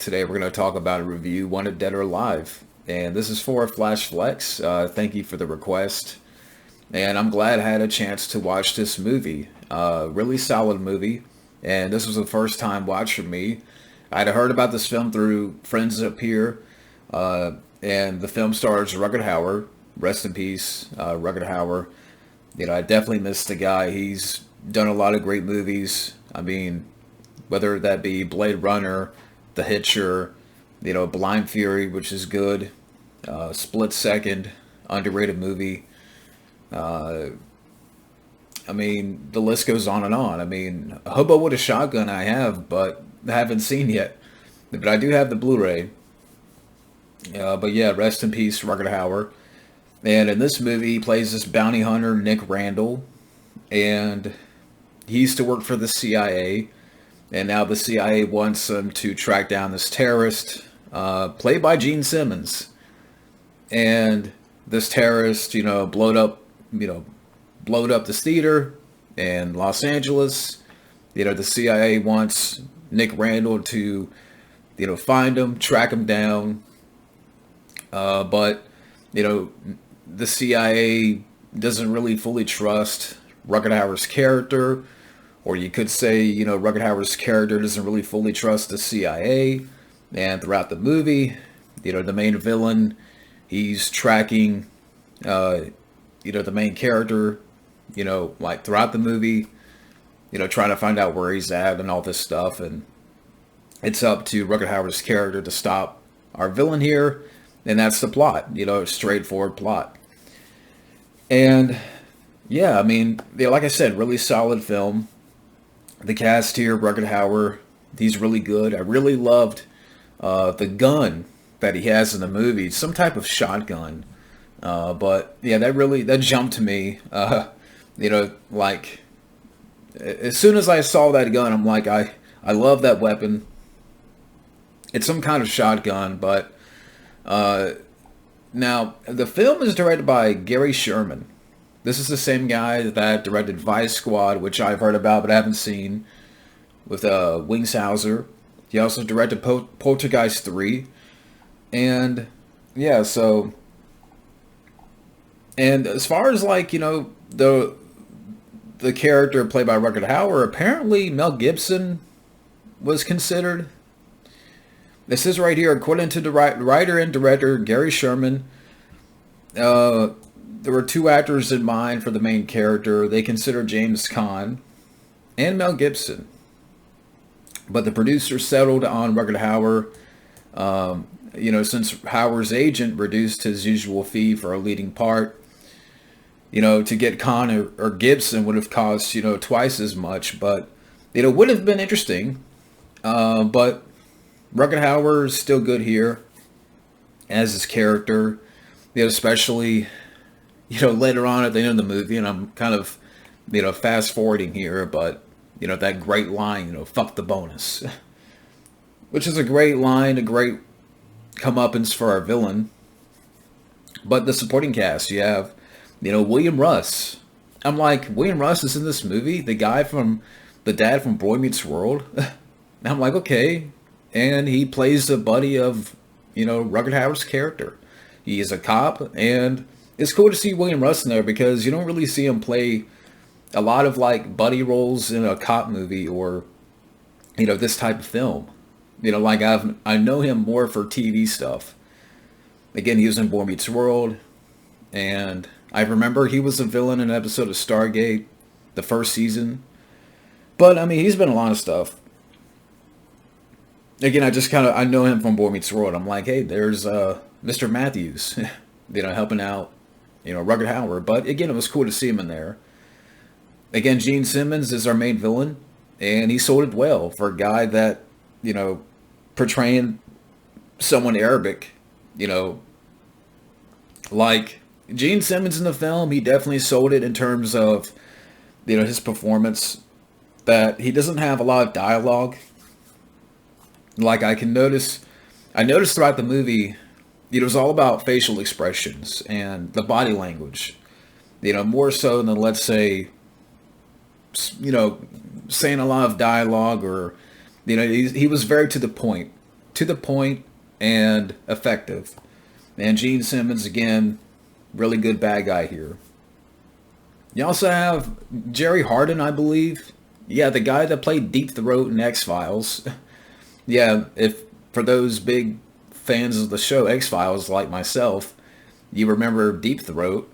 Today we're going to talk about a review, Wanted Dead or Alive. And this is for Flash Flex. Thank you for the request. And I'm glad I had a chance to watch this movie. Really solid movie. And this was the first time watch for me. I'd heard about this film through friends up here. And the film stars Rutger Hauer. Rest in peace, Rutger Hauer. I definitely miss the guy. He's done a lot of great movies. I mean, whether that be Blade Runner, The Hitcher, Blind Fury, which is good, Split Second, underrated movie. I mean, the list goes on and on. I mean, Hobo with a Shotgun I have, but I haven't seen yet. But I do have the Blu-ray. But yeah, rest in peace, Rutger Hauer. And in this movie, he plays this bounty hunter, Nick Randall. And he used to work for the CIA. And now the CIA wants him to track down this terrorist, played by Gene Simmons. And this terrorist, blowed up this theater in Los Angeles. The CIA wants Nick Randall to, find him, track him down. But the CIA doesn't really fully trust Rutger Hauer's character. Or you could say, Rutger Hauer's character doesn't really fully trust the CIA. And throughout the movie, the main villain, he's tracking, the main character, like throughout the movie, trying to find out where he's at and all this stuff. And it's up to Rutger Hauer's character to stop our villain here. And that's the plot, straightforward plot. And yeah, I mean, like I said, really solid film. The cast here, Rutger Hauer, he's really good. I really loved the gun that he has in the movie. It's some type of shotgun. But yeah, that jumped to me. Like as soon as I saw that gun, I'm like, I love that weapon. It's some kind of shotgun, but now the film is directed by Gary Sherman. This is the same guy that directed Vice Squad, which I've heard about but I haven't seen, with Wings Hauser. He also directed Poltergeist 3. And, yeah, so... And as far as, the character played by Rutger Hauer, apparently Mel Gibson was considered. This is right here, according to the writer and director, Gary Sherman, there were two actors in mind for the main character. They considered James Caan and Mel Gibson. But the producer settled on Rutger Hauer, since Hauer's agent reduced his usual fee for a leading part. To get Caan or Gibson would have cost, twice as much. But, would have been interesting. But Rutger Hauer is still good here as his character. Especially... later on at the end of the movie, and I'm kind of, fast forwarding here, but, that great line, fuck the bonus. Which is a great line, a great comeuppance for our villain. But the supporting cast, you have, William Russ. I'm like, William Russ is in this movie? The guy from, the dad from Boy Meets World? And I'm like, okay. And he plays the buddy of, Rutger Hauer's character. He is a cop, and... it's cool to see William Russ in there because you don't really see him play a lot of buddy roles in a cop movie or this type of film. I know him more for TV stuff. Again, he was in Boy Meets World, and I remember he was a villain in an episode of Stargate, the first season. But I mean, he's been in a lot of stuff. Again, I know him from Boy Meets World. I'm like, hey, there's Mr. Matthews, helping out. Rutger Hauer. But again, it was cool to see him in there. Again, Gene Simmons is our main villain, and he sold it well for a guy that, portraying someone Arabic, like Gene Simmons in the film, he definitely sold it in terms of, his performance, that he doesn't have a lot of dialogue. Like I noticed throughout the movie, it was all about facial expressions and the body language. More so than, let's say, saying a lot of dialogue or, he was very to the point. to the point, and effective. And Gene Simmons, again, really good bad guy here. You also have Jerry Hardin, I believe. Yeah, the guy that played Deep Throat in X-Files. Yeah, if for those big fans of the show X-Files like myself, you remember Deep Throat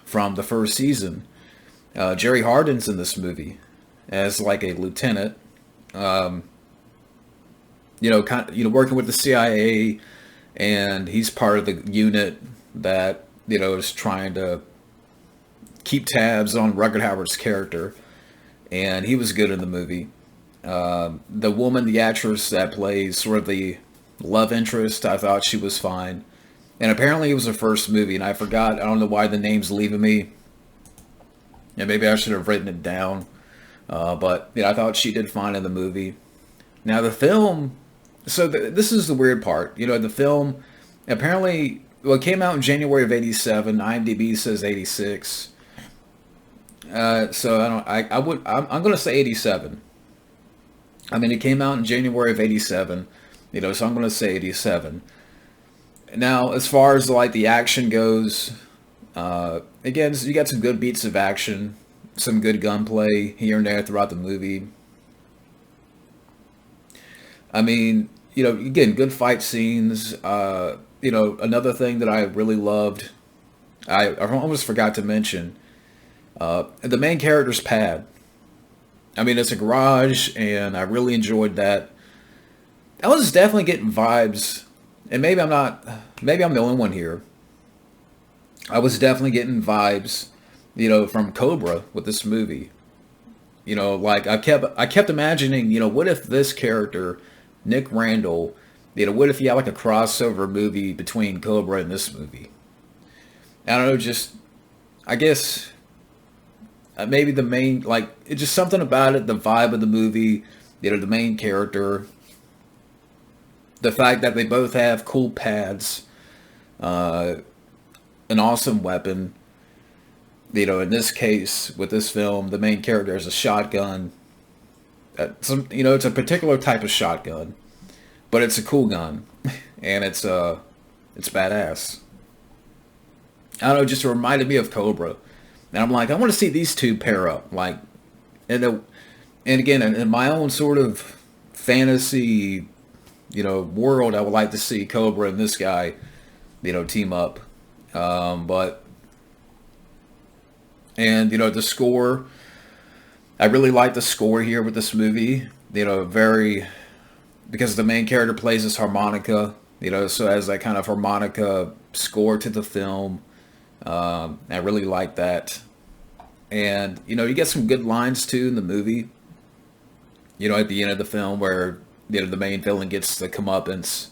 from the first season. Jerry Hardin's in this movie as like a lieutenant. Um, working with the CIA, and he's part of the unit that is trying to keep tabs on Rutger Hauer's character, and he was good in the movie. The woman, the actress that plays sort of the love interest, I thought she was fine. And apparently it was her first movie, and I forgot. I don't know why the name's leaving me. And maybe I should have written it down. But I thought she did fine in the movie. Now the film, this is the weird part. The film apparently, well, it came out in January of '87. IMDb says '86. So I'm going to say '87. I mean, it came out in January of '87. So I'm going to say '87. Now, as far as like the action goes, again, you got some good beats of action, some good gunplay here and there throughout the movie. I mean, again, good fight scenes. Another thing that I really loved, I almost forgot to mention, the main character's pad. I mean, it's a garage, and I really enjoyed that. I was definitely getting vibes, and maybe I'm the only one here. I was definitely getting vibes, from Cobra with this movie. Like I kept imagining, what if this character, Nick Randall, what if he had like a crossover movie between Cobra and this movie? I don't know, I guess maybe the main, like, it's just something about it, the vibe of the movie, the main character, the fact that they both have cool pads, an awesome weapon. In this case, with this film, the main character has a shotgun. It's a particular type of shotgun, but it's a cool gun, and it's badass. I don't know, just reminded me of Cobra, and I'm like, I want to see these two pair up, like, and again, in my own sort of fantasy, world, I would like to see Cobra and this guy, team up, the score. I really like the score here with this movie. Because the main character plays this harmonica, so as that kind of harmonica score to the film. I really like that. And, you get some good lines too in the movie. At the end of the film where, the main villain gets the comeuppance,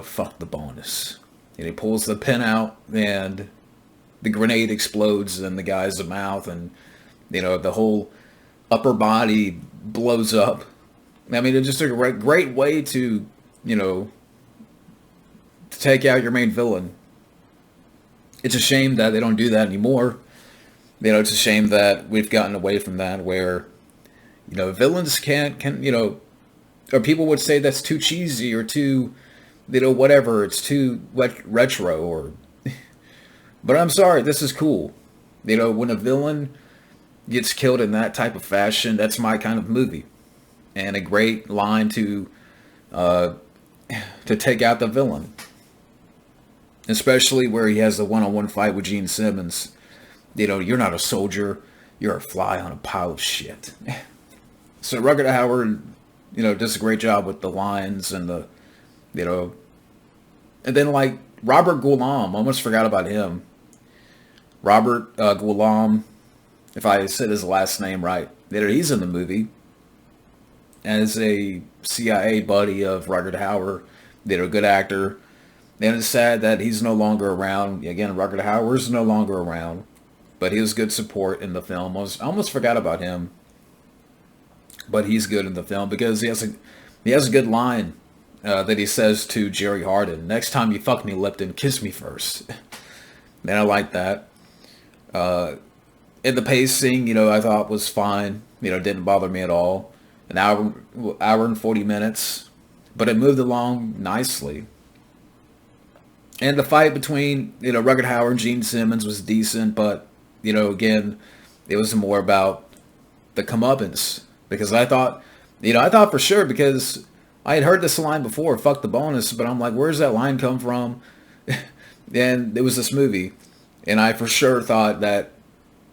fuck the bonus. And he pulls the pin out, and the grenade explodes in the guy's mouth, and, the whole upper body blows up. I mean, it's just a great way to, to take out your main villain. It's a shame that they don't do that anymore. It's a shame that we've gotten away from that, where, villains or people would say that's too cheesy or too, whatever, it's too retro, or, but I'm sorry, this is cool. When a villain gets killed in that type of fashion, that's my kind of movie. And a great line to take out the villain. Especially where he has the one-on-one fight with Gene Simmons. You're not a soldier, you're a fly on a pile of shit. So Rutger Hauer, does a great job with the lines and the, and then like Robert Goulam, almost forgot about him. Robert Goulam, if I said his last name right, he's in the movie as a CIA buddy of Rutger Hauer. A good actor. And it's sad that he's no longer around. Again, Rutger Hauer's no longer around, but he was good support in the film. I almost forgot about him, but he's good in the film because he has a good line that he says to Jerry Hardin: "Next time you fuck me, Lipton, kiss me first." And I like that. And the pacing, I thought was fine. Didn't bother me at all. An hour and 40 minutes, but it moved along nicely. And the fight between, Rugged Hauer and Gene Simmons was decent, but, again, it was more about the comeuppance. Because I thought for sure, because I had heard this line before, fuck the bonus, but I'm like, where's that line come from? And it was this movie. And I for sure thought that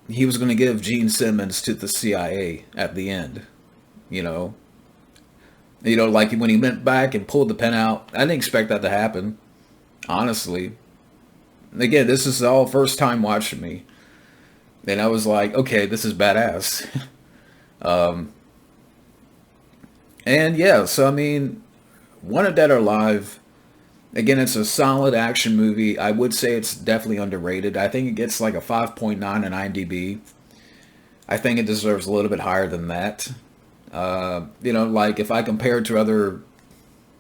he was going to give Gene Simmons to the CIA at the end. You know? Like when he went back and pulled the pen out, I didn't expect that to happen. Honestly. Again, this is all first time watching me. And I was like, okay, this is badass. And yeah, so I mean, Wanted Dead or Alive, again, it's a solid action movie. I would say it's definitely underrated. I think it gets like a 5.9 on IMDb. I think it deserves a little bit higher than that. Like if I compare it to other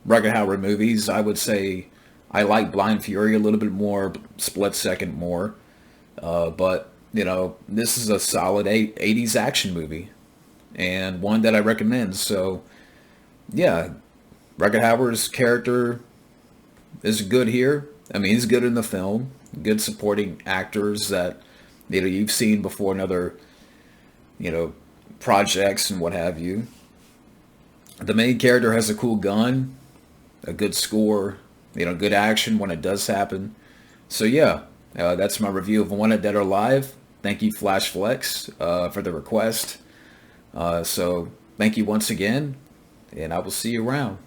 Rugged Hauer movies, I would say I like Blind Fury a little bit more, Split Second more. But, this is a solid 80s action movie. And one that I recommend. So, yeah, Rugged Hauer's character is good here. I mean, he's good in the film. Good supporting actors that, you've seen before in other, projects and what have you. The main character has a cool gun, a good score, good action when it does happen. So yeah, that's my review of Wanted Dead or Alive. Thank you, Flash Flex, for the request. So thank you once again, and I will see you around.